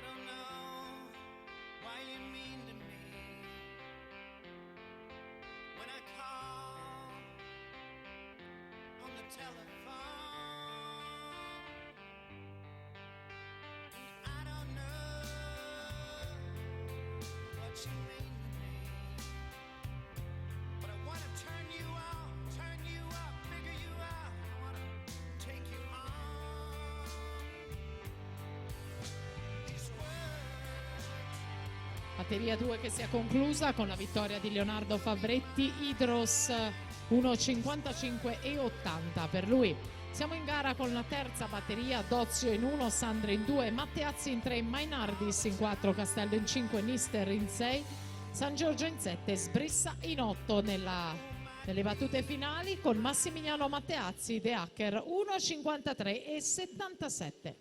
don't know why you mean to me when I call on the telephone. And I don't know what you mean to me, but I want to turn you on, turn you up, figure you out. I want to take you on. These words. Batteria 2 che si è conclusa con la vittoria di Leonardo Favretti, Idros 1,55 e 80 per lui. Siamo in gara con la terza batteria, Dozio in 1, Sandra in 2, Matteazzi in 3, Mainardis in 4, Castello in 5, Nister in 6, San Giorgio in 7, Sbrissa in 8 nelle battute finali con Massimiliano Matteazzi, The Hacker 1,53 e 77.